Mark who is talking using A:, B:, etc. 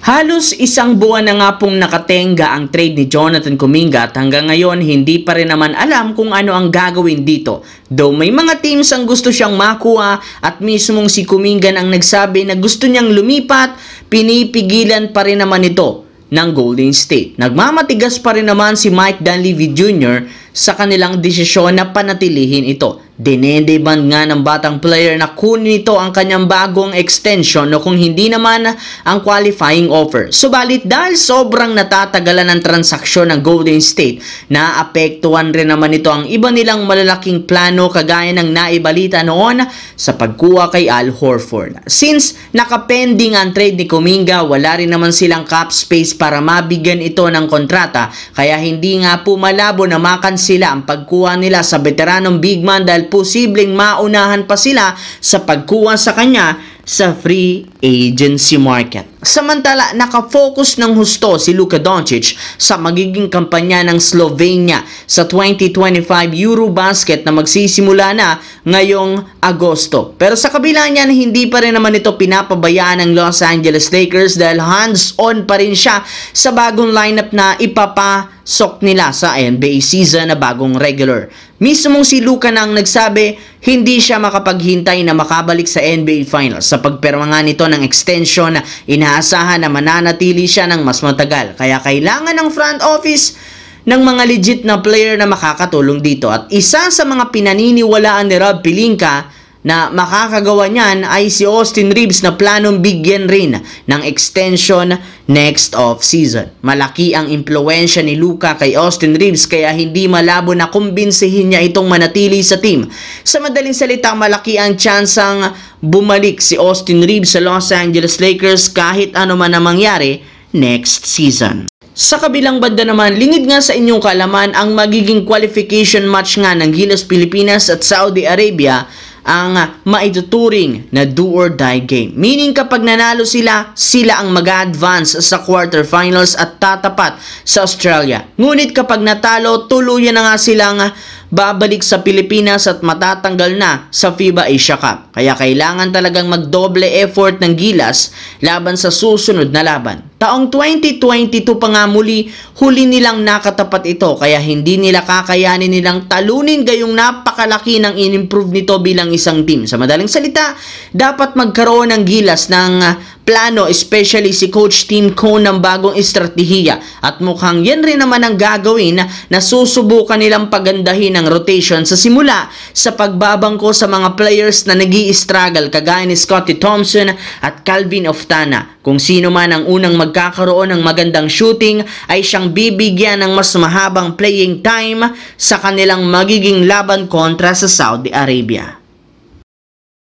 A: Halos isang buwan na nga pong nakatenga ang trade ni Jonathan Kuminga at hanggang ngayon hindi pa rin naman alam kung ano ang gagawin dito. Though may mga teams ang gusto siyang makuha at mismong si Kuminga ang nagsabi na gusto niyang lumipat, pinipigilan pa rin naman ito ng Golden State. Nagmamatigas pa rin naman si Mike Dunleavy Jr. sa kanilang desisyon na panatilihin ito. Dinedemand nga ng batang player na kunin ito ang kanyang bagong extension o kung hindi naman ang qualifying offer. Subalit dahil sobrang natatagalan ng transaksyon ng Golden State, naapektuhan rin naman ito ang iba nilang malalaking plano kagaya ng naibalita noon sa pagkuha kay Al Horford. Since nakapending ang trade ni Kuminga, wala rin naman silang cap space para mabigyan ito ng kontrata, kaya hindi nga po malabo na makansila ang pagkuha nila sa veteranong big man dahil posibleng maunahan pa sila sa pagkuha sa kanya sa free agency market. Samantala, nakafocus ng husto si Luka Doncic sa magiging kampanya ng Slovenia sa 2025 Eurobasket na magsisimula na ngayong Agosto. Pero sa kabila niyan, hindi pa rin naman ito pinapabayaan ng Los Angeles Lakers dahil hands-on pa rin siya sa bagong lineup na ipapasok nila sa NBA season na bagong regular. Mismong si Luka na ang nagsabi, hindi siya makapaghintay na makabalik sa NBA Finals. Sa pagpirma nga nito ng extension, inaasahan na mananatili siya ng mas matagal. Kaya kailangan ng front office ng mga legit na player na makakatulong dito. At isa sa mga pinaniniwalaan ni Rob Pelinka na makakagawa niyan ay si Austin Reeves na planong bigyan rin ng extension next off-season. Malaki ang impluensya ni Luka kay Austin Reeves kaya hindi malabo na kumbinsihin niya itong manatili sa team. Sa madaling salita, malaki ang tsansang bumalik si Austin Reeves sa Los Angeles Lakers kahit ano man ang mangyari next season. Sa kabilang banda naman, lingid nga sa inyong kaalaman ang magiging qualification match nga ng Gilas Pilipinas at Saudi Arabia ang maituturing na do or die game. Meaning kapag nanalo sila, sila ang mag-advance sa quarterfinals at tatapat sa Australia. Ngunit kapag natalo, tuluyan na nga silang babalik sa Pilipinas at matatanggal na sa FIBA Asia Cup. Kaya kailangan talagang magdoble effort ng Gilas laban sa susunod na laban. Taong 2022 pa nga muli, huli nilang nakatapat ito kaya hindi nila kakayanin nilang talunin gayong napakalaki ng in-improve nito bilang isang team. Sa madaling salita, dapat magkaroon ng Gilas ng plano, especially si Coach Tim Cone ng bagong estratehiya. At mukhang yan rin naman ang gagawin na susubukan nilang pagandahin ang rotation sa simula sa pagbabangko sa mga players na nag-i-struggle kagaya ni Scottie Thompson at Calvin Oftana. Kung sino man ang unang magkakaroon ng magandang shooting ay siyang bibigyan ng mas mahabang playing time sa kanilang magiging laban kontra sa Saudi Arabia.